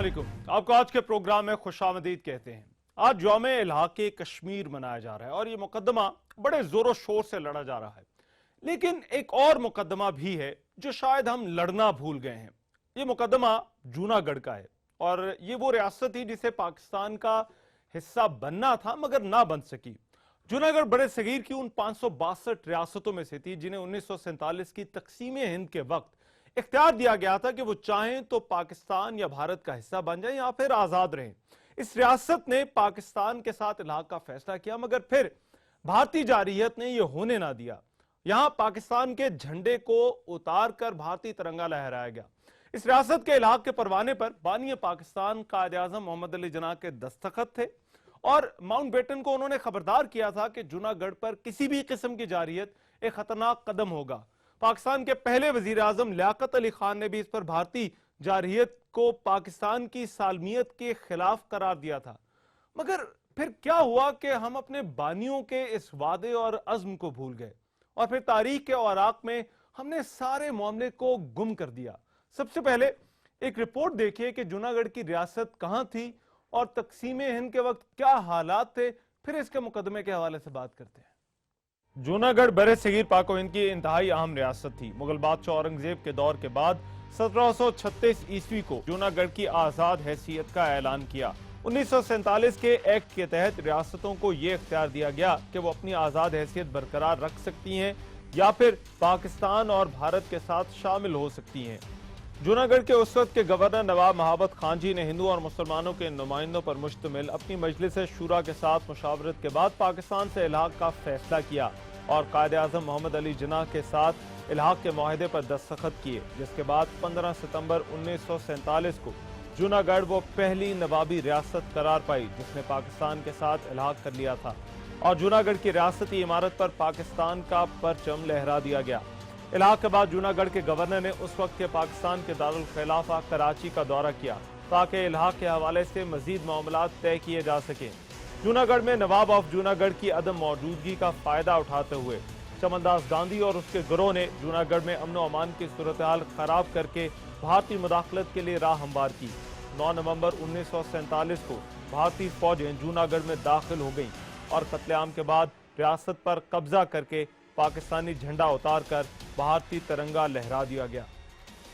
अस्सलामुअलैकुम। आपको आज के प्रोग्राम में खुशामदीद कहते हैं। आज यौम इल्हाक कश्मीर मनाया जा रहा है और ये मुकदमा बड़े जोरों शोर से लड़ा जा रहा है। लेकिन एक और मुकदमा भी है जो शायद हम लड़ना भूल गए हैं। ये मुकदमा जूनागढ़ का है और ये वो रियासत थी जिसे पाकिस्तान का हिस्सा बनना था मगर ना बन सकी। जूनागढ़ बड़े सगीर की उन 562 रियासतों में से थी जिन्हें 1947 की तकसीम हिंद के वक्त इख्तियार दिया गया था कि वो चाहें तो पाकिस्तान या भारत का हिस्सा बन जाए या फिर आजाद रहें। इस रियासत ने पाकिस्तान के साथ इलाक़ का फैसला किया मगर फिर भारतीय जारहियत ने यह होने ना दिया। यहां पाकिस्तान के झंडे को उतार कर भारतीय तिरंगा लहराया गया। इस रियासत के इलाक़ के परवाने पर बानी पाकिस्तान कायद आज़म मोहम्मद अली जिन्ना के दस्तखत थे और माउंट बेटन को उन्होंने खबरदार किया था कि जूनागढ़ पर किसी भी किस्म की जारहियत एक खतरनाक कदम होगा। पाकिस्तान के पहले वजीर आजम लियाकत अली खान ने भी इस पर भारतीय जारहियत को पाकिस्तान की सालमियत के खिलाफ करार दिया था। मगर फिर क्या हुआ कि हम अपने बानियों के इस वादे और अज़्म को भूल गए और फिर तारीख के औराक में हमने सारे मामले को गुम कर दिया। सबसे पहले एक रिपोर्ट देखिए कि जूनागढ़ की रियासत कहां थी और तकसीम हिंद के वक्त क्या हालात थे, फिर इसके मुकदमे के हवाले से बात करते हैं। जूनागढ़ बरे सगीर पाको हिंद की इंतहाई अहम रियासत थी। मुगल बादशाह औरंगजेब के दौर के बाद 1736 ईस्वी को जूनागढ़ की आजाद हैसियत का ऐलान किया। 1947 के एक्ट के तहत रियासतों को यह इख्तियार दिया गया कि वो अपनी आजाद हैसियत बरकरार रख सकती हैं या फिर पाकिस्तान और भारत के साथ शामिल हो सकती हैं। जूनागढ़ के उस वक्त के गवर्नर नवाब महाबत खान जी ने हिंदू और मुसलमानों के नुमाइंदों पर मुश्तमिल अपनी मजलिस शूरा के साथ मुशावरत के बाद पाकिस्तान से इल्हाक का फैसला किया और कायद आज़म मोहम्मद अली जिन्ना के साथ इल्हाक के मुआहदे पर दस्तखत किए, जिसके बाद 15 सितंबर 1947 को जूनागढ़ वो पहली नवाबी रियासत करार पाई जिसने पाकिस्तान के साथ इल्हाक कर लिया था और जूनागढ़ की रियासती इमारत पर पाकिस्तान का परचम लहरा दिया गया। इलाक़ के बाद जूनागढ़ के गवर्नर ने उस वक्त के पाकिस्तान के दारुल खिलाफा कराची का दौरा किया ताकि इलाक़ के हवाले से मजीद मामलात तय किए जा सकें। जूनागढ़ में नवाब ऑफ जूनागढ़ की अदम मौजूदगी का फायदा उठाते हुए चमनदास गांधी और उसके गिरोह ने जूनागढ़ में अमन अमान की सूरत हाल खराब करके भारतीय मुदाखलत के लिए राह हमवार की। 9 नवंबर 1947 को भारतीय फौजें जूनागढ़ में दाखिल हो गईं और कत्लेआम के बाद रियासत पर कब्जा करके पाकिस्तानी झंडा उतार कर भारतीय तिरंगा लहरा दिया गया।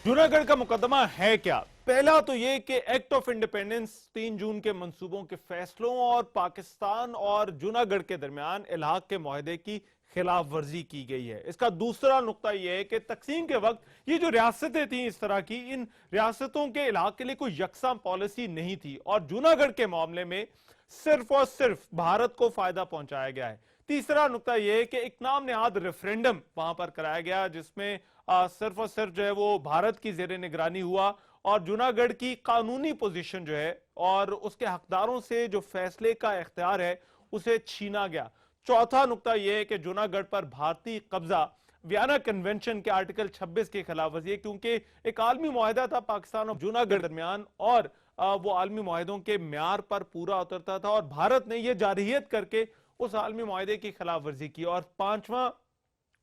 जूनागढ़ का मुकदमा है क्या? पहला तो यह कि एक्ट ऑफ इंडिपेंडेंस 3 जून के मंसूबों के फैसलों और पाकिस्तान और जूनागढ़ के दरमियान इल्हाक के मुआहदे की खिलाफ वर्जी की गई है। इसका दूसरा नुक्ता यह है कि तकसीम के वक्त ये जो रियासतें थी इस तरह की, इन रियासतों के इल्हाक के लिए कोई यकसा पॉलिसी नहीं थी और जूनागढ़ के मामले में सिर्फ और सिर्फ भारत को फायदा पहुंचाया गया है। तीसरा नुक्ता यह है कि एक नाम नेहाद रेफरेंडम वहां पर कराया गया जिसमें सिर्फ और सिर्फ जो है वो भारत की जेर निगरानी हुआ और जूनागढ़ की कानूनी पोजीशन जो है और उसके हकदारों से जो फैसले का इख्तियार है उसे छीना गया। चौथा नुक्ता यह है कि जूनागढ़ पर भारतीय कब्जा वियना कन्वेंशन के आर्टिकल 26 के खिलाफ वर्जी है क्योंकि एक आलमी मुआहदा था पाकिस्तान और जूनागढ़ दरमियान और वो आलमी मुआहदों के म्यार पर पूरा उतरता था और भारत ने यह जारहियत करके उस आलमी मुआहदे की खिलाफ वर्जी की। और पांचवा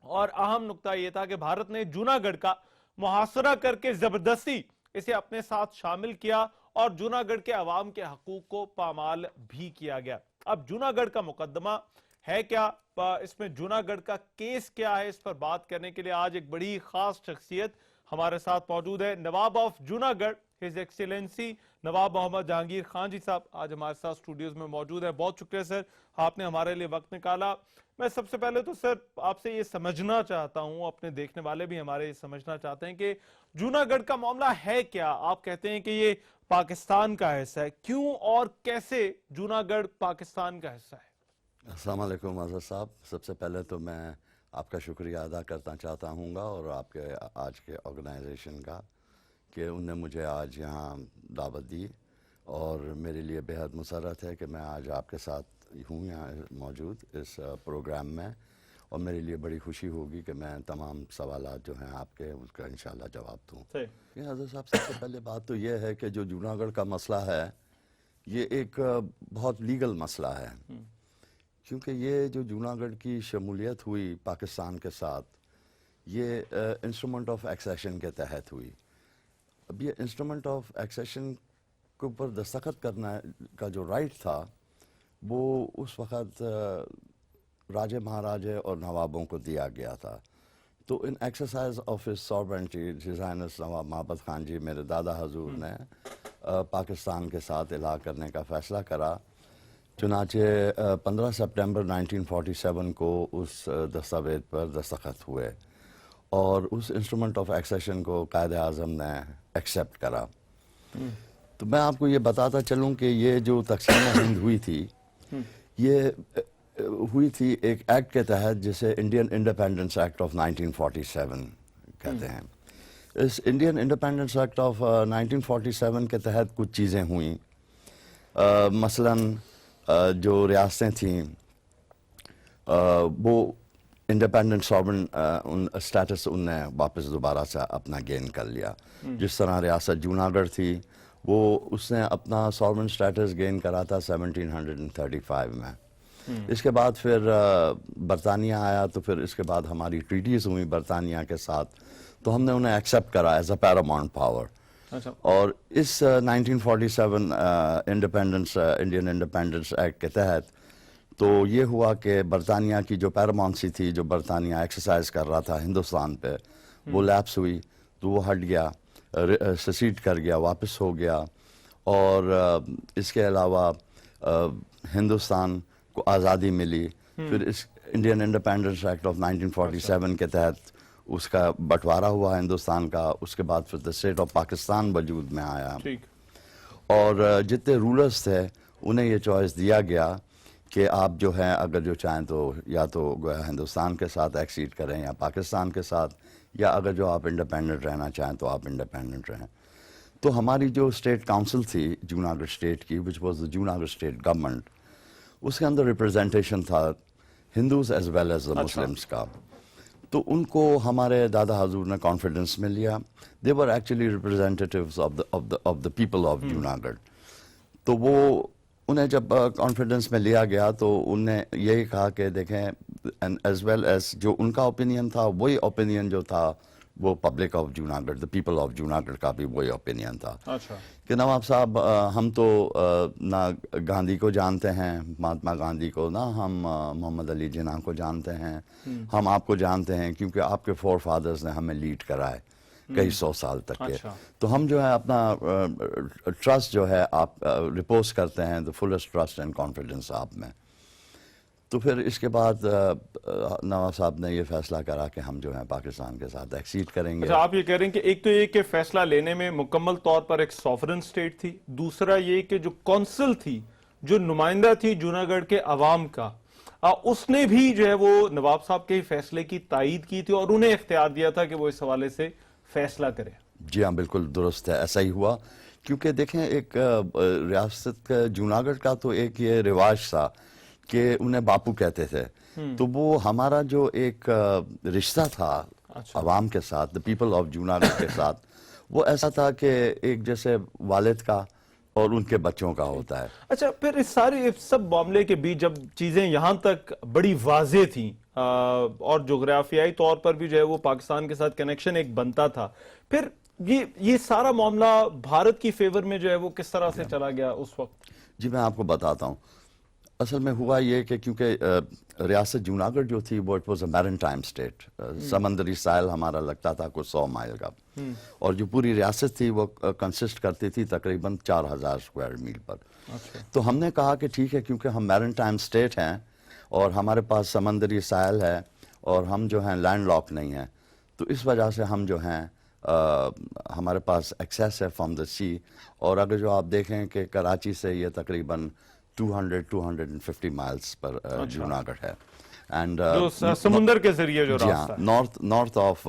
और अहम नुक्ता यह था कि भारत ने जूनागढ़ का मुहासरा करके जबरदस्ती इसे अपने साथ शामिल किया और जूनागढ़ के अवाम के हकूक को पामाल भी किया गया। अब जूनागढ़ का मुकदमा है क्या, इसमें जूनागढ़ का केस क्या है, इस पर बात करने के लिए आज एक बड़ी खास शख्सियत हमारे साथ मौजूद है। नवाब ऑफ जूनागढ़ हिज एक्सीलेंसी नवाब मोहम्मद जहांगीर खान जी साहब आज हमारे साथ स्टूडियोज में मौजूद है। बहुत शुक्रिया सर, आपने हमारे लिए वक्त निकाला। मैं सबसे पहले तो सर आपसे ये समझना चाहता हूं, अपने देखने वाले भी हमारे समझना चाहते हैं कि जूनागढ़ का मामला है क्या। आप कहते हैं कि ये पाकिस्तान का हिस्सा है, क्यों और कैसे जूनागढ़ पाकिस्तान का हिस्सा है? अस्सलाम वालेकुम आज़ाद साहब, सबसे पहले तो मैं आपका शुक्रिया अदा करना चाहता हूँगा और आपके आज के ऑर्गेनाइजेशन का कि उनने मुझे आज यहाँ दावत दी और मेरे लिए बेहद मुसर्रत है कि मैं आज आपके साथ हूँ यहाँ मौजूद इस प्रोग्राम में और मेरे लिए बड़ी खुशी होगी कि मैं तमाम सवालात जो हैं आपके उसका इंशाल्लाह जवाब दूँ। आज़ाद साहब, सबसे पहले बात तो ये है कि जो जूनागढ़ का मसला है ये एक बहुत लीगल मसला है क्योंकि ये जो जूनागढ़ की शमूलियत हुई पाकिस्तान के साथ ये इंस्ट्रूमेंट ऑफ एक्सेशन के तहत हुई। अब ये इंस्ट्रूमेंट ऑफ एक्सेशन के ऊपर दस्तखत करना का जो राइट था वो उस वक़्त राजे महाराजे और नवाबों को दिया गया था। तो in exercise of his sovereignty his highness Nawab Mahabat Khan ji मेरे दादा हजूर ने पाकिस्तान के साथ इलाहा करने का फ़ैसला करा। चुनाचे 15 सितंबर 1947 को उस दस्तावेज पर दस्तखत हुए और उस इंस्ट्रूमेंट ऑफ एक्सेशन को कायद आज़म ने एक्सेप्ट करा। तो मैं आपको ये बताता चलूँ कि ये जो तक़सीम हिंद हुई थी ये हुई थी एक एक्ट के तहत जिसे इंडियन इंडिपेंडेंस एक्ट ऑफ 1947 कहते हैं। इस इंडियन इंडिपेंडेंस एक्ट ऑफ 1947 के तहत कुछ चीज़ें हुई। मसलन जो रियासतें थीं वो इंडिपेंडेंट सॉवरेन उन स्टेटस उनने वापस दोबारा से अपना गेन कर लिया। जिस तरह रियासत जूनागढ़ थी वो उसने अपना सॉवरेन स्टेटस गेन करा था 1735 में। इसके बाद फिर बरतानिया आया तो फिर इसके बाद हमारी ट्रीटीज़ हुई बरतानिया के साथ, तो हमने उन्हें एक्सेप्ट करा एज अ पैरामाउंट पावर। अच्छा। और इस 1947 इंडिपेंडेंस इंडियन इंडिपेंडेंस एक्ट के तहत तो ये हुआ कि बरतानिया की जो पैरामाउंसी थी, जो बरतानिया एक्सरसाइज कर रहा था हिंदुस्तान पे, वो लैप्स हुई, तो वो हट गया, सेसीड कर गया, वापस हो गया। और इसके अलावा हिंदुस्तान को आज़ादी मिली। फिर इस इंडियन इंडिपेंडेंस एक्ट ऑफ 1947 के तहत उसका बंटवारा हुआ हिंदुस्तान का। उसके बाद फिर द स्टेट ऑफ पाकिस्तान वजूद में आया। ठीक। और जितने रूलर्स थे उन्हें ये चॉइस दिया गया कि आप जो है अगर जो चाहें तो या तो हिंदुस्तान के साथ एक्सीड करें या पाकिस्तान के साथ, या अगर जो आप इंडिपेंडेंट रहना चाहें तो आप इंडिपेंडेंट रहें। तो हमारी जो स्टेट काउंसिल थी जूनागढ़ स्टेट की, which was the Junagadh state government, उसके अंदर रिप्रेजेंटेशन था Hindus as well as the Muslims का। तो उनको हमारे दादा हजूर ने कॉन्फिडेंस में लिया। They were actually representatives of the people of Junagadh. तो वो उन्हें जब कॉन्फिडेंस में लिया गया तो उन्हें यही कहा कि देखें, एंड एज वेल एज जो उनका ओपिनियन था वही ओपिनियन जो था वो public of Junagadh, the people of Junagadh का भी वही ओपिनियन था। अच्छा। कि नवाब साहब हम तो ना गांधी को जानते हैं, महात्मा गांधी को, ना हम मोहम्मद अली जिन्ना को जानते हैं, हम आपको जानते हैं क्योंकि आपके फोर फादर्स ने हमें लीड कराए कई 100 साल तक के। अच्छा। तो हम जो है अपना ट्रस्ट जो है आप रिपोज करते हैं, the fullest trust and confidence आप में। तो फिर इसके बाद नवाब साहब ने ये फैसला करा कि हम जो है पाकिस्तान के साथ एक्सीड करेंगे। अच्छा, आप ये कह रहे हैं कि एक तो ये कि फैसला लेने में मुकम्मल तौर पर एक सॉवरेन स्टेट थी, दूसरा ये कि जो कौंसिल थी, जो नुमाइंदा थी जूनागढ़ के अवाम का, उसने भी जो है वो नवाब साहब के फैसले की तायीद की थी और उन्हें इख्तियार दिया था कि वो इस हवाले से फैसला करें। जी हाँ, बिल्कुल दुरुस्त है, ऐसा ही हुआ। क्योंकि देखें एक रियासत का जूनागढ़ का तो एक ये रिवाज था कि उन्हें बापू कहते थे। तो वो हमारा जो एक रिश्ता था अवाम के साथ, द पीपल ऑफ जूनागढ़ के साथ, वो ऐसा था कि एक जैसे वालिद का और उनके बच्चों का होता है। अच्छा, फिर इस सारे सब मामले के बीच जब चीजें यहां तक बड़ी वाज़ेह थी और जोग्राफियाई तौर पर भी जो है वो पाकिस्तान के साथ कनेक्शन एक बनता था, फिर ये सारा मामला भारत की फेवर में जो है वो किस तरह से चला गया उस वक्त? जी मैं आपको बताता हूँ। असल में हुआ ये कि क्योंकि रियासत जूनागढ़ जो थी वो it was a maritime state, समंदरी साहिल हमारा लगता था कुछ 100 माइल का, और जो पूरी रियासत थी वो कंसिस्ट करती थी तकरीबन 4000 स्क्वायर मील पर। अच्छा। तो हमने कहा कि ठीक है, क्योंकि हम मैरीटाइम स्टेट हैं और हमारे पास समंदरी साहिल है और हम जो हैं लैंड लॉक नहीं हैं, तो इस वजह से हम जो हैं हमारे पास एक्सेस है फ्रॉम द सी। और अगर जो आप देखें कि कराची से ये तकरीबन 250 माइल्स पर जूनागढ़ है, एंड समुंदर के जरिए जो रास्ता है, north of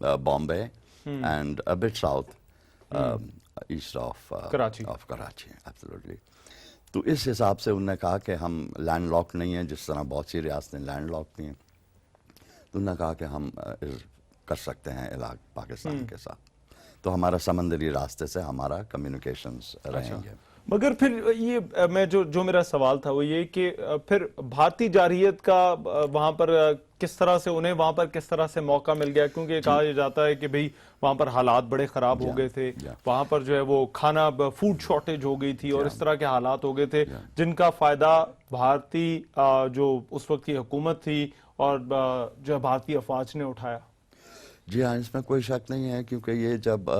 Bombay and a bit south east of Karachi, absolutely. तो इस हिसाब से उन्होंने कहा कि हम लैंड लॉक नहीं है, जिस तरह बहुत सी रियासतें लैंड लॉक थी। तो उन्होंने कहा कि हम कर सकते हैं इलाक पाकिस्तान के साथ, तो हमारा समंदरी रास्ते से हमारा कम्युनिकेशंस रहेंगे। मगर फिर ये मैं जो मेरा सवाल था वो ये कि फिर भारतीय जारहियत का वहां पर کس طرح سے انہیں وہاں پر کس طرح سے موقع مل گیا؟ کیونکہ کہا جاتا ہے کہ بھئی وہاں پر حالات بڑے خراب ہو گئے تھے، وہاں پر جو ہے وہ کھانا فوڈ شارٹیج ہو گئی تھی اور اس طرح کے حالات ہو گئے تھے جن کا فائدہ بھارتی جو اس وقت کی حکومت تھی اور جو بھارتی افواج نے اٹھایا۔ جی ہاں، اس میں کوئی شک نہیں ہے، کیونکہ یہ جب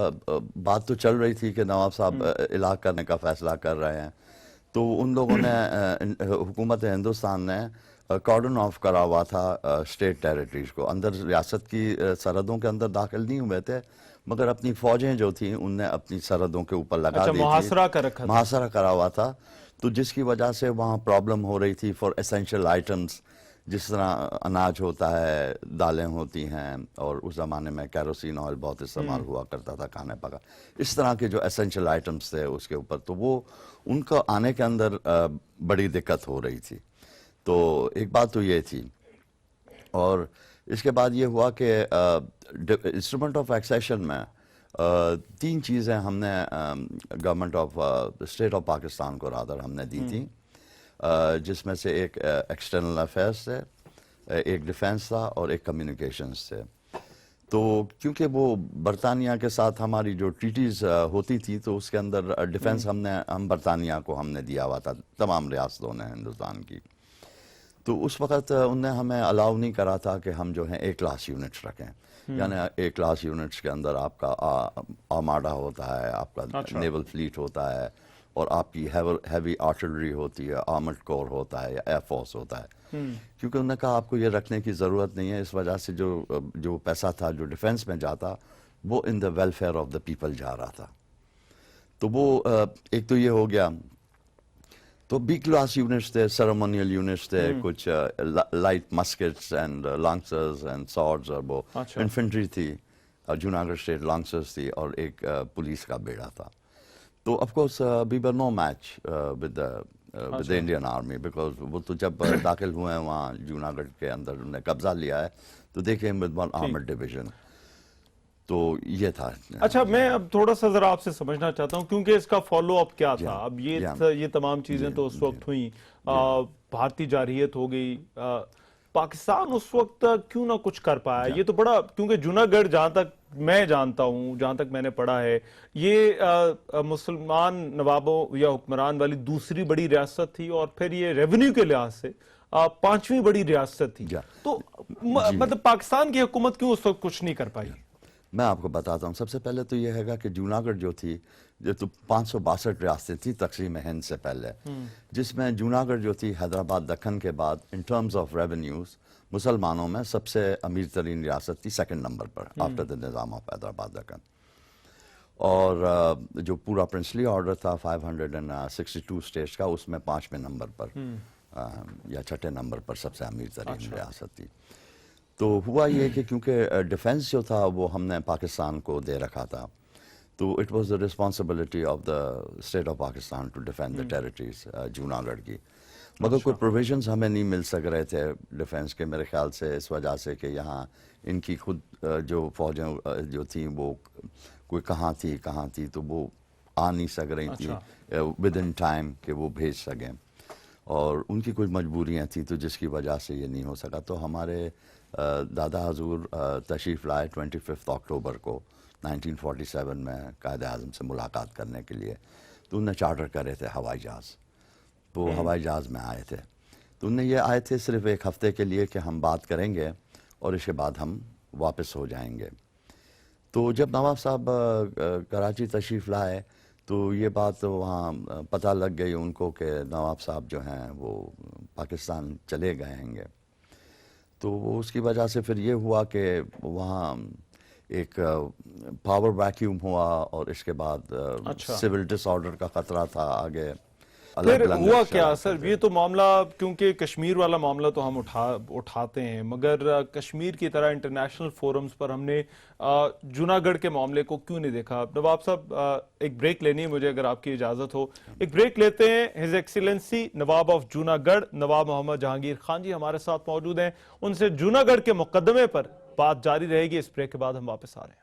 بات تو چل رہی تھی کہ نواب صاحب الاغ کرنے کا فیصلہ کر رہے ہیں، تو ان لوگوں نے حکومت ہندوستان نے کارڈن آف کرا ہوا تھا اسٹیٹ ٹیریٹریز کو، اندر ریاست کی سرحدوں کے اندر داخل نہیں ہوئے تھے، مگر اپنی فوجیں جو تھیں ان نے اپنی سرحدوں کے اوپر لگا دی تھی، محاصرہ کر رکھا تھا، محاصرہ کرا ہوا تھا، تو جس کی وجہ سے وہاں پرابلم ہو رہی تھی فار اسینشیل آئٹمس، جس طرح اناج ہوتا ہے، دالیں ہوتی ہیں، اور اس زمانے میں کیروسین آئل بہت استعمال ہوا کرتا تھا کھانے پکا، اس طرح کے جو اسینشیل آئٹمس تھے اس کے اوپر، تو وہ ان کو آنے کے اندر بڑی دقت ہو رہی تھی۔ تو ایک بات تو یہ تھی، اور اس کے بعد یہ ہوا کہ انسٹرومنٹ آف ایکسیشن میں 3 چیزیں ہم نے government of state of Pakistan کو رادر ہم نے دی تھیں، جس میں سے ایک ایکسٹرنل افیئرس تھے، ایک ڈیفینس تھا اور ایک کمیونیکیشنز تھے۔ تو کیونکہ وہ برطانیہ کے ساتھ ہماری جو ٹریٹیز ہوتی تھی تو اس کے اندر ڈیفینس ہم برطانیہ کو ہم نے دیا ہوا تھا، تمام ریاستوں نے ہندوستان کی، تو اس وقت ان نے ہمیں الاؤ نہیں کرا تھا کہ ہم جو ہیں A کلاس یونٹس رکھیں، یعنی A کلاس یونٹس کے اندر آپ کا آرماڈا ہوتا ہے، آپ کا نیول فلیٹ ہوتا ہے، اور آپ کی ہیوی آرٹلری ہوتی ہے، آرمڈ کور ہوتا ہے یا ایئر فورس ہوتا ہے، کیونکہ انہوں نے کہا آپ کو یہ رکھنے کی ضرورت نہیں ہے، اس وجہ سے جو پیسہ تھا جو ڈیفینس میں جاتا وہ in the welfare of the people جا رہا تھا۔ تو وہ ایک تو یہ ہو گیا، تو B کلاس یونٹس تھے، سیریمونیل یونٹس تھے، کچھ لائٹ مسکٹس اینڈ لانسرز اینڈ سارڈز، اور وہ انفنٹری تھی، جوناگڑھ اسٹیٹ لانسرز تھی، اور ایک پولیس کا بیڑا تھا۔ تو of course we were no match with the Indian army, because وہ تو جب داخل ہوئے ہیں وہاں جوناگڑھ کے اندر، انہوں نے قبضہ لیا ہے، تو they came with one armed division, تو یہ تھا۔ اچھا، میں اب تھوڑا سا ذرا آپ سے سمجھنا چاہتا ہوں، کیونکہ اس کا فالو اپ کیا تھا؟ اب یہ تمام چیزیں تو اس وقت ہوئیں، بھارتی جارحیت ہو گئی، پاکستان اس وقت کیوں نہ کچھ کر پایا؟ یہ تو بڑا، کیونکہ جوناگڑھ جہاں تک میں جانتا ہوں، جہاں تک میں نے پڑھا ہے، یہ مسلمان نوابوں یا حکمران والی دوسری بڑی ریاست تھی، اور پھر یہ ریونیو کے لحاظ سے 5ویں بڑی ریاست تھی، تو مطلب پاکستان کی حکومت کیوں اس وقت کچھ نہیں کر پائی؟ میں آپ کو بتاتا ہوں، سب سے پہلے تو یہ ہے گا کہ جوناگڑھ جو تھی، جو تو 562 ریاستیں تھیں تقسیم ہند سے پہلے، جس میں جوناگڑھ جو تھی حیدرآباد دکن کے بعد ان ٹرمز آف ریونیوز مسلمانوں میں سب سے امیر ترین ریاست تھی، 2nd number per after the نظام آف حیدرآباد دکن، اور جو پورا پرنسلی آرڈر تھا 562 اسٹیٹس کا، اس میں 5ویں نمبر پر یا 6 نمبر پر سب سے امیر ترین ریاست تھی۔ تو ہوا یہ کہ کیونکہ ڈیفینس جو تھا وہ ہم نے پاکستان کو دے رکھا تھا، تو it was the responsibility of the state of Pakistan to defend the territories Junagadh کی، مگر کوئی پروویژنز ہمیں نہیں مل سک رہے تھے ڈیفینس کے، میرے خیال سے اس وجہ سے کہ یہاں ان کی خود جو فوجیں جو تھیں وہ کوئی کہاں تھی تو وہ آ نہیں سک رہی تھیں ود ان ٹائم کہ وہ بھیج سکیں، اور ان کی کچھ مجبوریاں تھیں، تو جس کی وجہ سے یہ نہیں ہو سکا۔ تو ہمارے دادا حضور تشریف لائے 25 اکتوبر کو 1947 میں قائد اعظم سے ملاقات کرنے کے لیے، تو انہوں نے چارٹر کرے تھے ہوائی جہاز، وہ ہوائی جہاز میں آئے تھے، تو انہیں یہ آئے تھے صرف 1 ہفتے کے لیے کہ ہم بات کریں گے اور اس کے بعد ہم واپس ہو جائیں گے۔ تو جب نواب صاحب کراچی تشریف لائے تو یہ بات وہاں پتہ لگ گئی ان کو کہ نواب صاحب جو ہیں وہ پاکستان چلے گئے ہیں گے، تو وہ اس کی وجہ سے پھر یہ ہوا کہ وہاں ایک پاور ویکیوم ہوا، اور اس کے بعد سول ڈس آرڈر کا خطرہ تھا آگے۔ پھر ہوا کیا سر؟ یہ تو معاملہ، کیونکہ کشمیر والا معاملہ تو ہم اٹھاتے ہیں، مگر کشمیر کی طرح انٹرنیشنل فورمز پر ہم نے جوناگڑھ کے معاملے کو کیوں نہیں دیکھا؟ نواب صاحب ایک بریک لینی ہے مجھے، اگر آپ کی اجازت ہو ایک بریک لیتے ہیں۔ His excellency Nawab of Junagadh Nawab Mohammad Jahangir Khan ji ہمارے ساتھ موجود ہیں، ان سے جوناگڑھ کے مقدمے پر بات جاری رہے گی۔ اس بریک کے بعد ہم واپس آ رہے ہیں۔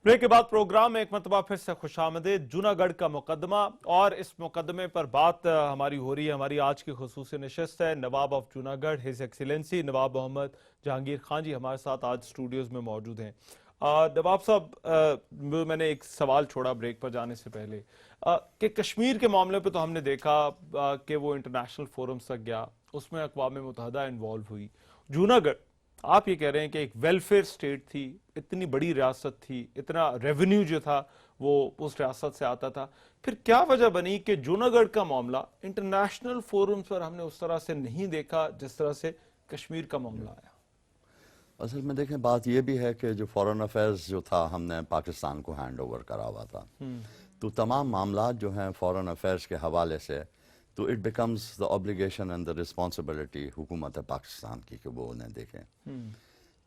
ब्रेक के बाद प्रोग्राम में एक मरतबा फिर से खुशामदीद। जूनागढ़ का मुकदमा और इस मुकदमे पर बात हमारी हो रही है। हमारी आज की खुसूसी नशिस्त है नवाब ऑफ जूनागढ़ हिज एक्सीलेंसी नवाब मोहम्मद जहांगीर खान जी हमारे साथ आज स्टूडियोज में मौजूद हैं। नवाब साहब, मैंने एक सवाल छोड़ा ब्रेक पर जाने से पहले कि कश्मीर के मामले पे तो हमने देखा कि वो इंटरनेशनल फोरम्स तक गया, उसमें अक़वाम मुत्तहिदा इन्वॉल्व हुई। जूनागढ़ आप ये कह रहे हैं कि एक वेलफेयर स्टेट थी, इतनी बड़ी रियासत थी, इतना रेवेन्यू जो था वो उस रियासत से आता था, फिर क्या वजह बनी कि जूनागढ़ का मामला इंटरनेशनल फोरम्स पर हमने उस तरह से नहीं देखा जिस तरह से कश्मीर का मामला आया? असल में देखें, बात यह भी है कि जो फॉरेन अफेयर्स जो था हमने पाकिस्तान को हैंड ओवर करा हुआ था, तो तमाम मामला जो हैं फॉरेन अफेयर्स के हवाले से, तो it becomes the obligation and the responsibility हुकूमत पाकिस्तान की कि वो उन्हें देखें।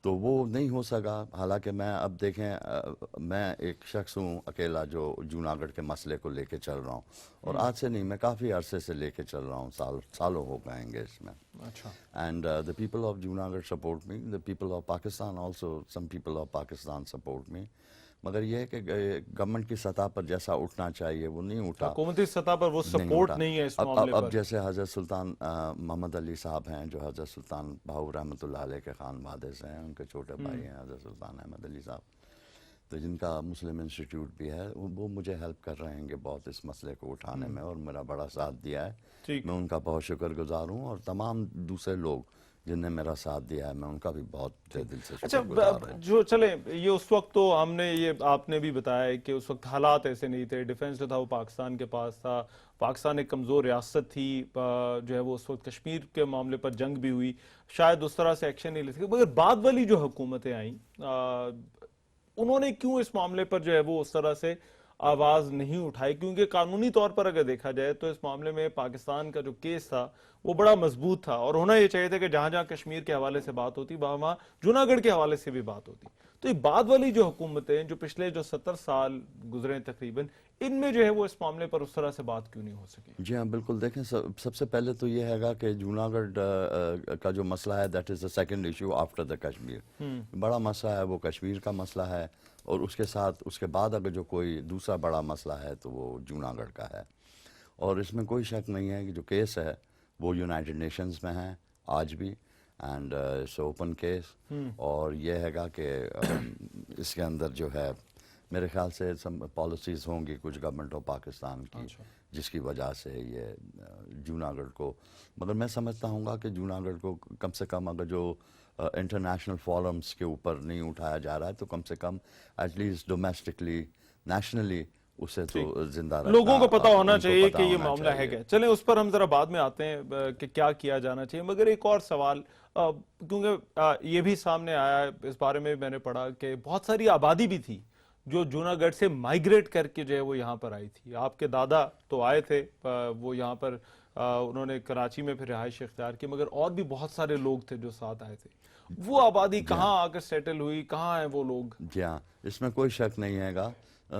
तो वो नहीं हो सका। हालांकि मैं अब देखें, मैं एक शख्स हूँ अकेला जो जूनागढ़ के मसले को लेके चल रहा हूँ, और आज से नहीं, मैं काफ़ी अरसे से लेके चल रहा हूँ, सालों हो गएंगे इसमें। अच्छा। And the people of Junagadh support me, the people of Pakistan also, some people of Pakistan support me. मगर यह है कि गवर्नमेंट की सतह पर जैसा उठना चाहिए वो नहीं उठा। हुकूमती सतह पर वो सपोर्ट नहीं है इस मामले अब पर। जैसे हज़रत सुल्तान मोहम्मद अली साहब हैं, जो हज़रत सुल्तान बहाऊ रहमतुल्लाह अलैह के खानवादे से हैं, उनके छोटे भाई हैं हज़रत सुल्तान अहमद अली साहब, तो जिनका मुस्लिम इंस्टीट्यूट भी है, वो मुझे हेल्प कर रहे हैं बहुत इस मसले को उठाने में, और मेरा बड़ा साथ दिया है। मैं उनका बहुत शुक्रगुजार हूँ, और तमाम दूसरे लोग जिनने मेरा साथ दिया है, मैं उनका भी बहुत दिल से शुक्रगुजार हूं। जो चले ये उस वक्त तो हमने ये आपने भी बताया कि उस वक्त हालात ऐसे नहीं थे, डिफेंस जो था वो पाकिस्तान के पास था, पाकिस्तान एक कमज़ोर रियासत थी, जो है वो उस वक्त कश्मीर के मामले पर जंग भी हुई, शायद उस तरह से एक्शन नहीं ले सके। मगर बाद वाली जो हुकूमतें आई उन्होंने क्यों इस मामले पर जो है वो उस तरह से आवाज़ नहीं उठाई? क्योंकि कानूनी तौर पर अगर देखा जाए तो इस मामले में पाकिस्तान का जो केस था वो बड़ा मजबूत था, और होना ये चाहिए था कि जहां जहां कश्मीर के हवाले से बात होती वहां जूनागढ़ के हवाले से भी बात होती। तो ये बाद वाली जो हुकूमतें जो पिछले जो 70 साल गुजरे तकरीबन, इनमें जो है वो इस मामले पर उस तरह से बात क्यों नहीं हो सकी? जी हाँ, बिल्कुल। देखें, सबसे पहले तो ये हैगा कि जूनागढ़ का जो मसला है, that is the second issue after the Kashmir. बड़ा मसला है वो कश्मीर का मसला है, और उसके साथ उसके बाद अगर जो कोई दूसरा बड़ा मसला है तो वो जूनागढ़ का है। और इसमें कोई शक नहीं है कि जो केस है वो यूनाइटेड नेशंस में है आज भी, एंड इट्स ओपन केस। और ये हैगा कि इसके अंदर जो है मेरे ख्याल से सम पॉलिसीज़ होंगी कुछ गवर्नमेंट ऑफ पाकिस्तान की, जिसकी वजह से ये जूनागढ़ को, मगर मैं समझता हूँ कि जूनागढ़ को कम से कम अगर जो इंटरनेशनल फोरम्स के ऊपर नहीं उठाया जा रहा है, तो कम से कम एटलीस्ट डोमेस्टिकली, नेशनली उसे तो जिंदा रखना, लोगों को पता होना चाहिए कि ये होना मामला है चाहिए। क्या। चलें उस पर हम जरा बाद में आते हैं कि क्या किया जाना चाहिए। मगर एक और सवाल, क्योंकि ये भी सामने आया, इस बारे में मैंने पढ़ा कि बहुत सारी आबादी भी थी जो जूनागढ़ से माइग्रेट करके जो है वो यहाँ पर आई थी। आपके दादा तो आए थे, वो यहाँ पर उन्होंने कराची में फिर रिहाइश इख्तियार की, मगर और भी बहुत सारे लोग थे जो साथ आए थे। वो आबादी कहाँ आकर सेटल हुई, कहाँ है वो लोग? जी हाँ, इसमें कोई शक नहीं हैगा।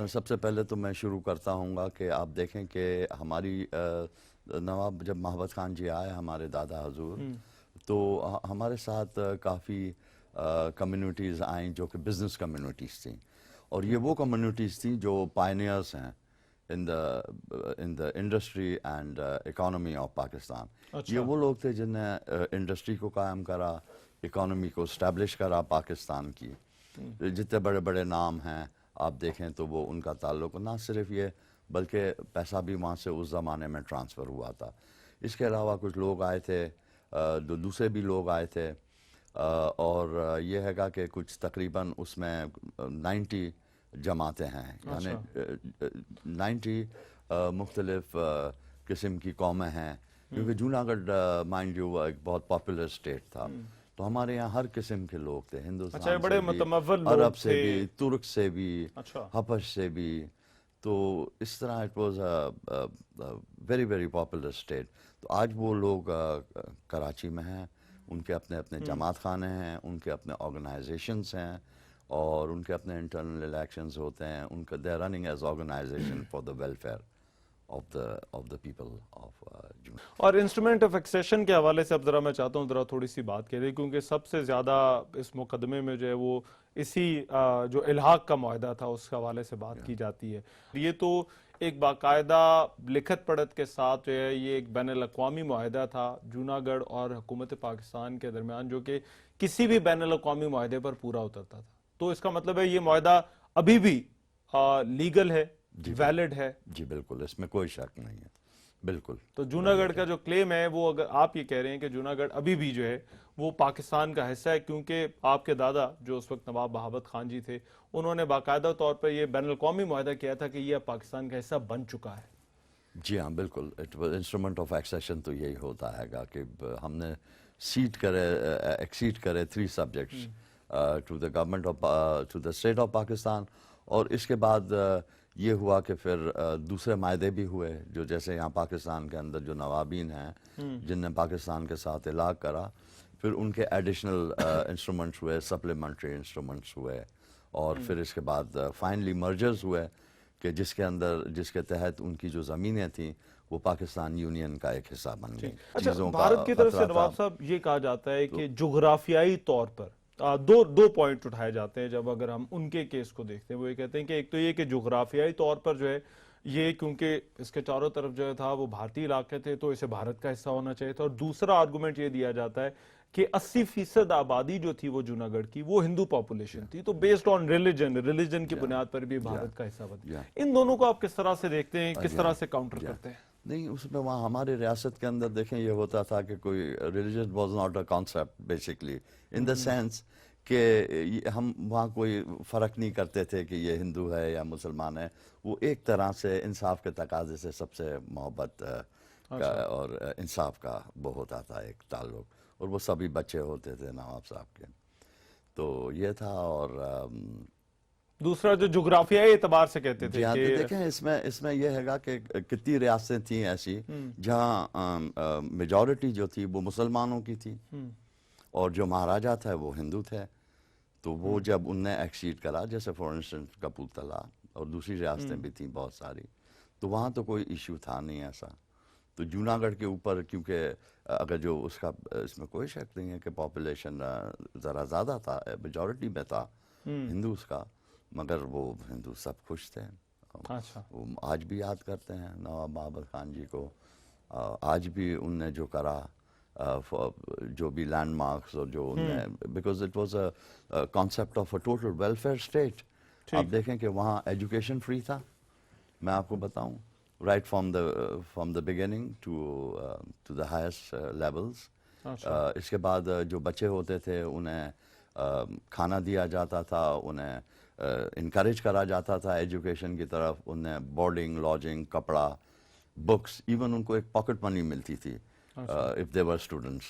सबसे पहले तो मैं शुरू करता हूँगा कि आप देखें कि हमारी नवाब जब महबत खान जी आए, हमारे दादा हजूर, तो हमारे साथ काफ़ी कम्युनिटीज़ आई जो कि बिज़नेस कम्युनिटीज़ थी, और ये वो कम्युनिटीज़ थी जो पायनियर्स हैं in the industry and economy of Pakistan. अच्छा। ये वो लोग थे जिन्हें इंडस्ट्री को कायम करा, इकोनॉमी को इस्टेब्लिश करा पाकिस्तान की। जितने बड़े बड़े नाम हैं आप देखें तो वो उनका ताल्लुक ना सिर्फ ये, बल्कि पैसा भी वहाँ से उस ज़माने में ट्रांसफ़र हुआ था। इसके अलावा कुछ लोग आए थे, दूसरे भी लोग आए थे, और ये हैगा कि कुछ तकरीबन उसमें 90 जमातें हैं, यानी 90 मुख्तलिफ किस्म की कौमें हैं, क्योंकि जूनागढ़ माइंड यू एक बहुत पॉपुलर स्टेट था, तो हमारे यहाँ हर किस्म के लोग थे, हिंदुस्तान अच्छा, बड़े से भी, मुतमव्वल लोग अरब से थे। भी, तुर्क से भी, अच्छा। हबश से भी। तो इस तरह it was a very very popular state. तो आज वो लोग कराची में हैं, उनके अपने अपने जमात खाने हैं, उनके अपने ऑर्गेनाइजेशंस हैं, और उनके अपने इंटरनल इलेक्शंस होते हैं, उनका they are running as organization for the welfare of the people of June। और इंस्ट्रूमेंट ऑफ एक्सेशन के हवाले से अब जरा मैं चाहता हूँ जरा थोड़ी सी बात करें, क्योंकि सबसे ज्यादा इस मुकदमे में जो है वो اسی جو الحاق کا معاہدہ تھا اس حوالے سے بات کی جاتی ہے. یہ تو ایک باقاعدہ لکھت پڑھت کے ساتھ جو ہے یہ ایک بین الاقوامی معاہدہ تھا جوناگڑھ اور حکومت پاکستان کے درمیان، جو کہ کسی بھی بین الاقوامی معاہدے پر پورا اترتا تھا. تو اس کا مطلب ہے یہ معاہدہ ابھی بھی لیگل ہے، ویلڈ ہے. جی بالکل، اس میں کوئی شک نہیں ہے، بالکل. تو جوناگڑھ کا جو کلیم ہے وہ، اگر آپ یہ کہہ رہے ہیں کہ جوناگڑھ ابھی بھی جو ہے وہ پاکستان کا حصہ ہے، کیونکہ آپ کے دادا جو اس وقت نواب بہاوت خان جی تھے انہوں نے باقاعدہ طور پر یہ بین الاقوامی معاہدہ کیا تھا کہ یہ اب پاکستان کا حصہ بن چکا ہے. جی ہاں بالکل. انسٹرومنٹ آف ایکسیشن تو یہی ہوتا ہے گا کہ ہم نے ایکسیڈ کرے 3 subjects to the government of to the state of Pakistan. اور اس کے بعد یہ ہوا کہ پھر دوسرے معاہدے بھی ہوئے، جو جیسے یہاں پاکستان کے اندر جو نوابین ہیں جن نے پاکستان کے ساتھ الحاق کرا، پھر ان کے ایڈیشنل انسٹرومنٹس ہوئے، سپلیمنٹری انسٹرومنٹس ہوئے، اور پھر اس کے بعد فائنلی مرجرز ہوئے کہ جس کے تحت ان کی جو زمینیں تھیں وہ پاکستان یونین کا ایک حصہ بن گئی. اچھا، بھارت کی طرف سے نواب صاحب یہ کہا جاتا ہے کہ جغرافیائی طور پر دو پوائنٹ اٹھائے جاتے ہیں جب اگر ہم ان کے کیس کو دیکھتے ہیں. وہ یہ کہتے ہیں کہ ایک تو یہ کہ جغرافیائی طور پر جو ہے یہ کیونکہ اس کے چاروں طرف جو تھا وہ بھارتی علاقے تھے تو اسے بھارت کا حصہ ہونا چاہیے تھا. اور دوسرا آرگومنٹ یہ دیا جاتا ہے کہ 80% آبادی جو تھی وہ جوناگڑھ کی وہ ہندو پاپولیشن تھی، تو بیسڈ آن ریلیجن کی بنیاد پر بھی بھارت کا حصہ بنا. ان دونوں کو آپ کس طرح سے دیکھتے ہیں، کس طرح سے کاؤنٹر کرتے ہیں؟ نہیں، اس میں وہاں ہماری ریاست کے اندر دیکھیں یہ ہوتا تھا کہ کوئی religion was not a concept basically, in the sense کہ ہم وہاں کوئی فرق نہیں کرتے تھے کہ یہ ہندو ہے یا مسلمان ہے. وہ ایک طرح سے انصاف کے تقاضے سے سب سے محبت کا اور انصاف کا وہ ہوتا تھا ایک تعلق، اور وہ سبھی بچے ہوتے تھے نواب صاحب کے. تو یہ تھا. اور دوسرا جو جغرافیائی اعتبار سے کہتے تھے کہ دیکھیں اس میں یہ ہے گا کہ کتنی ریاستیں تھیں ایسی جہاں میجورٹی جو تھی وہ مسلمانوں کی تھی اور جو مہاراجا تھے وہ ہندو تھے. تو وہ جب ان نے ایکسیڈ کرا، جیسے فار انسٹنس کپورتھلا اور دوسری ریاستیں بھی تھیں بہت ساری، تو وہاں تو کوئی ایشو تھا نہیں ایسا. تو جوناگڑھ کے اوپر کیونکہ اگر جو اس میں کوئی شک نہیں ہے کہ پاپولیشن ذرا زیادہ تھا، میجورٹی میں تھا ہندوز کا، مگر وہ ہندو سب خوش تھے. وہ آج بھی یاد کرتے ہیں نواب بہاوت خان جی کو. آج بھی ان نے جو کرا، جو بھی لینڈ مارکس اور جو ان نے، because it was a concept of a total welfare state. آپ دیکھیں کہ وہاں ایجوکیشن فری تھا، میں آپ کو بتاؤں، right from the beginning to the highest levels. اس کے بعد جو بچے ہوتے تھے انہیں کھانا دیا جاتا تھا، انہیں انکریج کرا جاتا تھا ایجوکیشن کی طرف. انہیں بورڈنگ، لاڈجنگ، کپڑا، بکس، ایون ان کو ایک پاکٹ منی ملتی تھی اف دے ور اسٹوڈنٹس.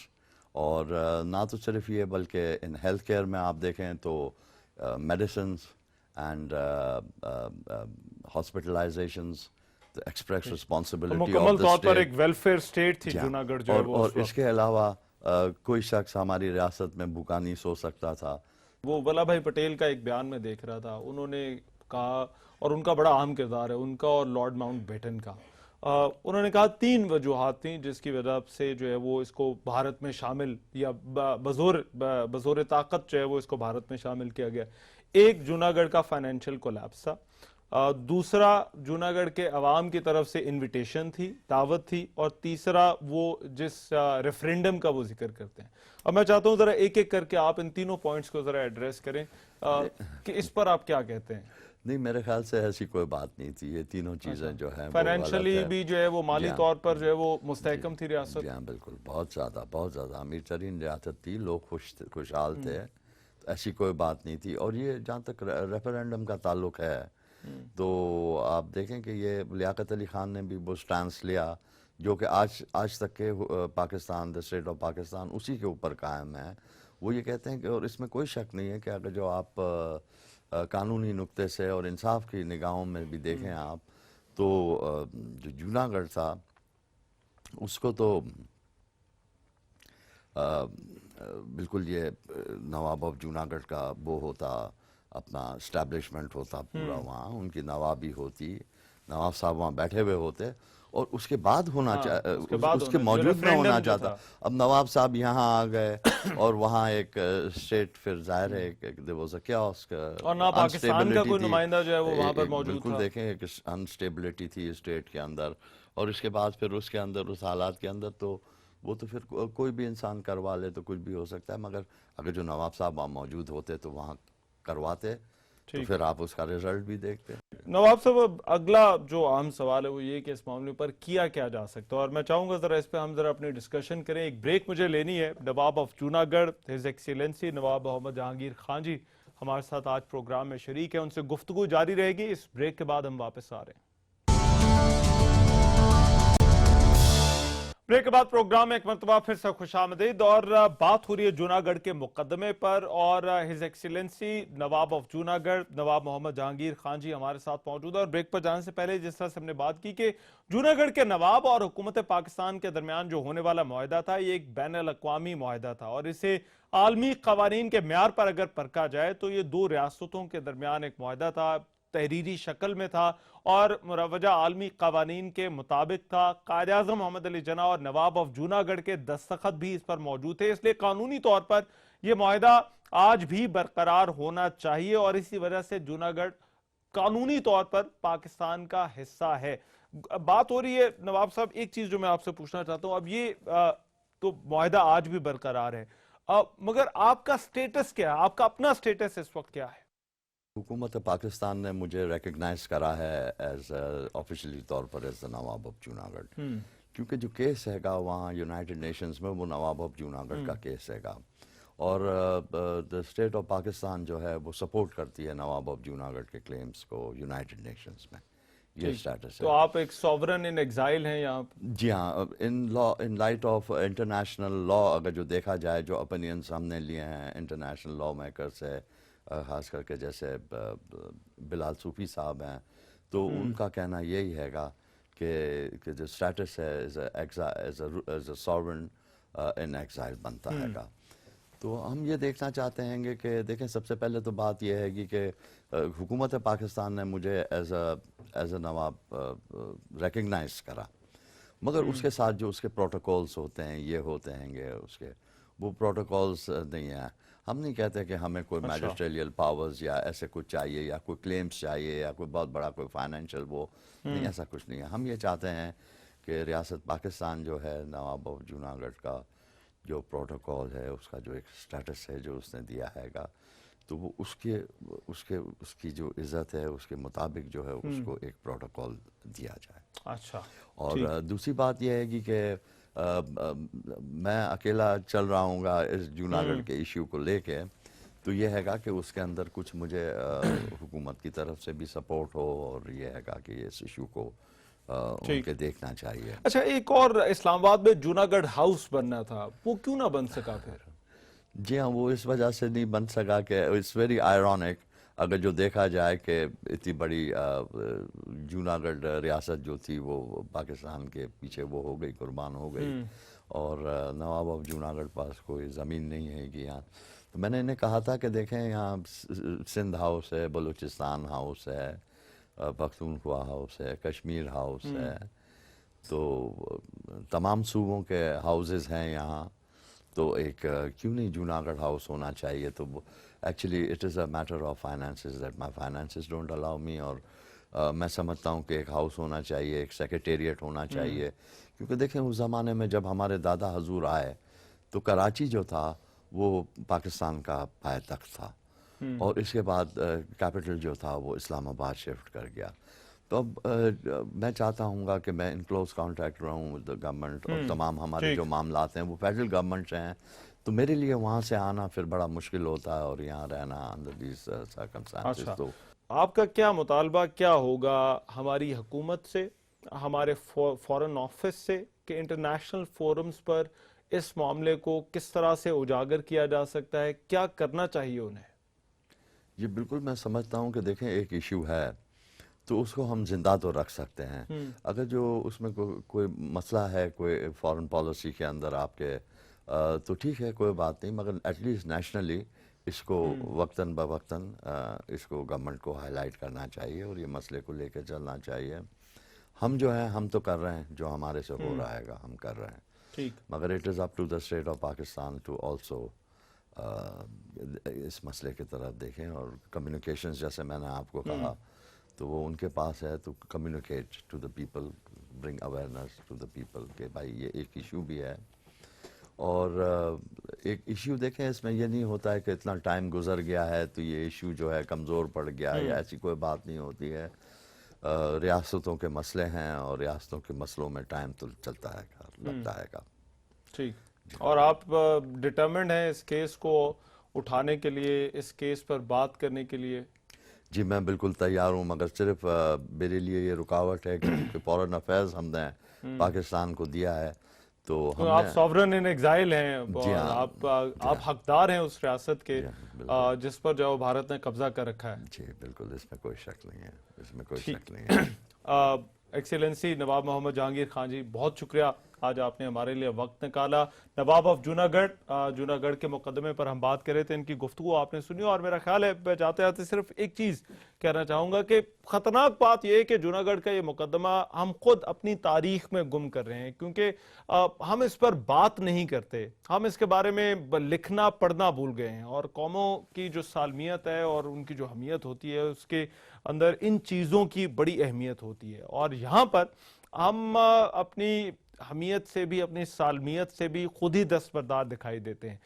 اور نہ تو صرف یہ بلکہ ان ہیلتھ کیئر میں آپ دیکھیں تو میڈیسنس اینڈ ہاسپٹلائزیشنز، ایکسپریس رسپانسبلٹی مکمل طور پر ایک ویلفیئر اسٹیٹ تھی جوناگڑھ جو ہے وہ. اور اس کے علاوہ کوئی شخص ہماری ریاست میں بھوکا نہیں سو سکتا تھا. وہ ولابھ بھائی پٹیل کا ایک بیان میں دیکھ رہا تھا، انہوں نے کہا، اور ان کا بڑا اہم کردار ہے ان کا اور لارڈ ماؤنٹ بیٹن کا. انہوں نے کہا 3 وجوہات تھیں جس کی وجہ سے جو ہے وہ اس کو بھارت میں شامل یا بزور طاقت جو ہے وہ اس کو بھارت میں شامل کیا گیا. ایک جوناگڑھ کا فائنینشیل کولیپس تھا، دوسرا جوناگڑھ کے عوام کی طرف سے انویٹیشن تھی، دعوت تھی، اور تیسرا وہ جس ریفرینڈم کا وہ ذکر کرتے ہیں. اب میں چاہتا ہوں ذرا ایک ایک کر کے آپ ان تینوں پوائنٹس کو ذرا ایڈریس کریں کہ اس پر آپ کیا کہتے ہیں. نہیں، میرے خیال سے ایسی کوئی بات نہیں تھی. یہ تینوں چیزیں جو ہیں فائنینشلی بھی جو ہے وہ مالی طور پر جو ہے وہ مستحکم تھی ریاست. جی ہاں بالکل، بہت زیادہ امیر ترین ریاست تھی، لوگ خوشحال تھے، ایسی کوئی بات نہیں تھی. اور یہ جہاں تک ریفرینڈم کا تعلق ہے تو آپ دیکھیں کہ یہ لیاقت علی خان نے بھی وہ سٹانس لیا جو کہ آج تک کے پاکستان، دا اسٹیٹ آف پاکستان اسی کے اوپر قائم ہے. وہ یہ کہتے ہیں کہ، اور اس میں کوئی شک نہیں ہے کہ اگر جو آپ قانونی نقطے سے اور انصاف کی نگاہوں میں بھی دیکھیں آپ تو جو جوناگڑھ تھا اس کو تو بالکل یہ نواب آف جوناگڑھ کا وہ ہوتا، اپنا اسٹیبلشمنٹ ہوتا پورا وہاں، ان کی نوابی ہوتی. नवाब साहब वहाँ बैठे हुए होते और उसके बाद होना हाँ, चाहिए, उसके बाद उसके होना, जो मौजूद में रेफरेंडम होना जो चाहता। था। अब नवाब साहब यहाँ आ गए और वहाँ एक स्टेट, फिर जाहिर है देयर वाज अ chaos, और ना पाकिस्तान का अनस्टेबिलिटी कोई थी। नुमाइंदा जो है वो वहाँ पर मौजूद बिल्कुल था। देखें एक अनस्टेबिलिटी थी स्टेट के अंदर, और इसके बाद फिर उसके अंदर उस हालात के अंदर तो वो तो फिर कोई भी इंसान करवा ले तो कुछ भी हो सकता है, मगर अगर जो नवाब साहब वहाँ मौजूद होते तो वहाँ करवाते, तो ठीक फिर आप उसका रिजल्ट भी देखते। नवाब साहब, अब अगला जो अहम सवाल है वो ये कि इस मामले पर किया क्या जा सकता है, और मैं चाहूंगा जरा इस पे हम जरा अपनी डिस्कशन करें। एक ब्रेक मुझे लेनी है। नवाब ऑफ जूनागढ़ हिज एक्सीलेंसी नवाब मोहम्मद जहांगीर खान जी हमारे साथ आज प्रोग्राम में शरीक है, उनसे गुफ्तगू जारी रहेगी। इस ब्रेक के बाद हम वापस आ रहे हैं। ब्रेक के बाद प्रोग्राम में एक मरतबा फिर से खुशामदीद, और बात हो रही है जूनागढ़ के मुकदमे पर, और his excellency Nawab of Junagadh Nawab Mohammad Jahangir Khan ji हमारे साथ मौजूद है। और ब्रेक पर जाने से पहले जिस तरह से हमने बात की कि जूनागढ़ के नवाब और हुकूमत पाकिस्तान के दरमियान जो होने वाला मुआहदा था, ये एक बैन अल-अक़वामी मुआहदा था, और इसे आलमी कवानीन के म्यार पर अगर परखा जाए तो ये दो रियासतों के दरमियान एक मुआहदा था, तहरीरी शक्ल में था और मुरवजा आलमी कवानीन के मुताबिक था। कायद आज़म मोहम्मद अली जिन्ना और नवाब ऑफ जूनागढ़ के दस्तखत भी इस पर मौजूद थे, इसलिए कानूनी तौर पर यह मुआहदा आज भी बरकरार होना चाहिए, और इसी वजह से जूनागढ़ कानूनी तौर पर पाकिस्तान का हिस्सा है। बात हो रही है नवाब साहब, एक चीज जो मैं आपसे पूछना चाहता हूं, अब ये तो मुआहदा आज भी बरकरार है, मगर आपका स्टेटस क्या है, आपका अपना स्टेटस इस वक्त क्या है? हुकूमत पाकिस्तान ने मुझे रिकग्नाइज करा है एज ऑफिशियली तौर पर as the nawab of Junagadh, क्योंकि जो केस हैगा वहाँ यूनाइटेड नेशंस में वो नवाब ऑफ जूनागढ़ का केस हैगा, और द स्टेट ऑफ पाकिस्तान जो है वो सपोर्ट करती है नवाब ऑफ जूनागढ़ के क्लेम्स को यूनाइटेड नेशंस में। ये स्टेटस तो है। आप एक सॉवरन इन एग्जाइल हैं यहाँ? जी हाँ, in light of international law अगर जो देखा जाए, जो ओपिनियंस हमने लिए हैं इंटरनेशनल लॉ मेकर से, ख़ास करके जैसे बिलाल सूफ़ी साहब हैं, तो उनका कहना यही हैगा कि जो स्टेटस है as a sovereign in exile बनता हैगा। तो हम ये देखना चाहते हैं कि देखें, सबसे पहले तो बात यह है कि हुकूमत पाकिस्तान ने मुझे एज अ नवाब रिकग्नाइज करा, मगर उसके साथ जो उसके प्रोटोकॉल्स होते हैं, ये होते हैं उसके वो प्रोटोकॉल्स नहीं है। हम नहीं कहते कि हमें कोई मैजिस्ट्रियल पावर्स या ऐसे कुछ चाहिए या कोई क्लेम्स चाहिए या कोई बहुत बड़ा कोई फाइनेंशियल वो नहीं, ऐसा कुछ नहीं है। हम ये चाहते हैं कि रियासत पाकिस्तान जो है नवाब ऑफ जूनागढ़ का जो प्रोटोकॉल है, उसका जो एक स्टेटस है जो उसने दिया हैगा, तो वो उसकी जो इज़्ज़त है उसके मुताबिक जो है उसको एक प्रोटोकॉल दिया जाए। अच्छा। और दूसरी बात यह है कि मैं अकेला चल रहा हूँगा इस जूनागढ़ के इश्यू को लेके, तो ये हैगा कि उसके अंदर कुछ मुझे हुकूमत की तरफ से भी सपोर्ट हो, और ये हैगा कि इस इशू को उनके देखना चाहिए। अच्छा, एक और इस्लामाबाद में जूनागढ़ हाउस बनना था, वो क्यों ना बन सका फिर? जी हाँ, वो इस वजह से नहीं बन सका कि इट्स वेरी आयरॉनिक, अगर जो देखा जाए कि इतनी बड़ी जूनागढ़ रियासत जो थी वो पाकिस्तान के पीछे वो हो गई, कुर्बान हो गई, और नवाब ऑफ जूनागढ़ पास कोई ज़मीन नहीं है कि यहाँ। तो मैंने इन्हें कहा था कि देखें, यहाँ सिंध हाउस है, बलूचिस्तान हाउस है, पख्तूनख्वा हाउस है, कश्मीर हाउस है, तो तमाम सूबों के हाउसेस हैं यहाँ, तो एक क्यों नहीं जूनागढ़ हाउस होना चाहिए। तो actually it is a matter of finances that my finances don't allow me, और मैं समझता हूँ कि एक हाउस होना चाहिए, एक सेक्रेटेरिएट होना चाहिए, क्योंकि देखें उस ज़माने में जब हमारे दादा हजूर आए तो कराची जो था वो पाकिस्तान का पायतख्त था, और इसके बाद कैपिटल जो था वो इस्लामाबाद शिफ्ट कर गया। तो अब मैं चाहता हूँगा कि मैं इन क्लोज कॉन्टैक्ट रहूँ विद द गवर्नमेंट, और तमाम हमारे जो मामलात हैं वो फेडरल गवर्नमेंट से हैं, तो मेरे लिए वहाँ से आना फिर बड़ा मुश्किल होता है, और यहाँ रहना अंडर दीज सर्कमस्टेंसेस। तो आपका क्या मुतालबा क्या होगा हमारी हुकूमत से, हमारे फॉरेन ऑफिस से, कि इंटरनेशनल फोरम्स पर इस मामले को किस तरह से उजागर किया जा सकता है, क्या करना चाहिए उन्हें? ये बिल्कुल मैं समझता हूँ कि देखें, एक इशू है तो उसको हम जिंदा तो रख सकते हैं, अगर जो उसमें कोई मसला है कोई फॉरेन पॉलिसी के अंदर आपके, तो ठीक है, कोई बात नहीं, मगर एटलीस्ट नेशनली इसको वक्तन ब वक्तन इसको गवर्नमेंट को हाईलाइट करना चाहिए और ये मसले को लेकर चलना चाहिए। ہم جو ہیں ہم تو کر رہے ہیں جو ہمارے سے ہو رہا ہے گا ہم کر رہے ہیں, ٹھیک. مگر it is up to the state of Pakistan to also اس مسئلے کی طرف دیکھیں, اور کمیونیکیشنز جیسے میں نے آپ کو کہا تو وہ ان کے پاس ہے, تو communicate to the people, bring awareness to the people کہ بھائی یہ ایک ایشو بھی ہے. اور ایک ایشو دیکھیں اس میں یہ نہیں ہوتا ہے کہ اتنا ٹائم گزر گیا ہے تو یہ ایشو جو ہے کمزور پڑ گیا ہے, ایسی کوئی بات نہیں ہوتی ہے. ریاستوں کے مسئلے ہیں اور ریاستوں کے مسئلوں میں ٹائم تو چلتا ہے گا, لگتا ہے گا. ٹھیک. اور آپ ڈٹرمنڈ ہیں اس کیس کو اٹھانے کے لیے, اس کیس پر بات کرنے کے لیے؟ جی میں بالکل تیار ہوں, مگر صرف میرے لیے یہ رکاوٹ ہے کہ فورن افیئرز ہم نے پاکستان کو دیا ہے, تو ہم آپ نے سوورن ان ایگزائل ہیں اور آپ حقدار ہیں اس ریاست کے جس پر جو بھارت نے قبضہ کر رکھا ہے. جی بالکل, اس میں کوئی شک نہیں ہے, اس میں کوئی شک نہیں ہے. ایکسیلنسی نواب محمد جہانگیر خان جی, بہت شکریہ, آج آپ نے ہمارے لیے وقت نکالا. نواب آف جونا گڑھ کے مقدمے پر ہم بات کر رہے تھے, ان کی گفتگو آپ نے سنی, اور میرا خیال ہے میں جاتے جاتے صرف ایک چیز کہنا چاہوں گا کہ خطرناک بات یہ ہے کہ جونا گڑھ کا یہ مقدمہ ہم خود اپنی تاریخ میں گم کر رہے ہیں, کیونکہ ہم اس پر بات نہیں کرتے, ہم اس کے بارے میں لکھنا پڑھنا بھول گئے ہیں, اور قوموں کی جو سالمیت ہے اور ان کی جو حمیت ہوتی ہے اس کے اندر ان چیزوں کی بڑی اہمیت ہوتی ہے, اور یہاں پر ہم اپنی حمیت سے بھی اپنی سالمیت سے بھی خود ہی دستبردار دکھائی دیتے ہیں.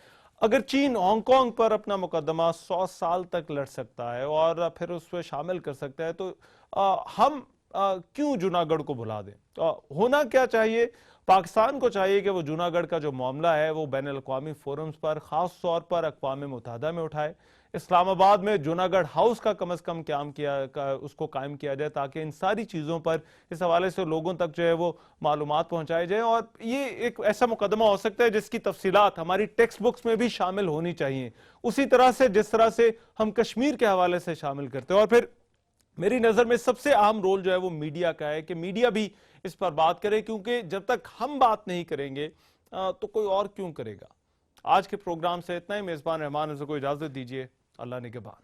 اگر چین ہانگ کانگ پر اپنا مقدمہ 100 سال تک لڑ سکتا ہے اور پھر اس پہ شامل کر سکتا ہے, تو ہم کیوں جونا گڑھ کو بھلا دیں؟ ہونا کیا چاہیے؟ پاکستان کو چاہیے کہ وہ جونا گڑھ کا جو معاملہ ہے وہ بین الاقوامی فورمز پر, خاص طور پر اقوام متحدہ میں اٹھائے. اسلام آباد میں جونا گڑھ ہاؤس کا کم از کم اس کو قائم کیا جائے, تاکہ ان ساری چیزوں پر اس حوالے سے لوگوں تک جو ہے وہ معلومات پہنچائی جائیں, اور یہ ایک ایسا مقدمہ ہو سکتا ہے جس کی تفصیلات ہماری ٹیکسٹ بکس میں بھی شامل ہونی چاہیے, اسی طرح سے جس طرح سے ہم کشمیر کے حوالے سے شامل کرتے ہیں. اور پھر میری نظر میں سب سے اہم رول جو ہے وہ میڈیا کا ہے, کہ میڈیا بھی اس پر بات کرے, کیونکہ جب تک ہم بات نہیں کریں گے تو کوئی اور کیوں کرے گا. آج کے پروگرام سے اتنا ہی. میزبان رحمان سے کوئی اجازت دیجیے. اللہ نگہبان.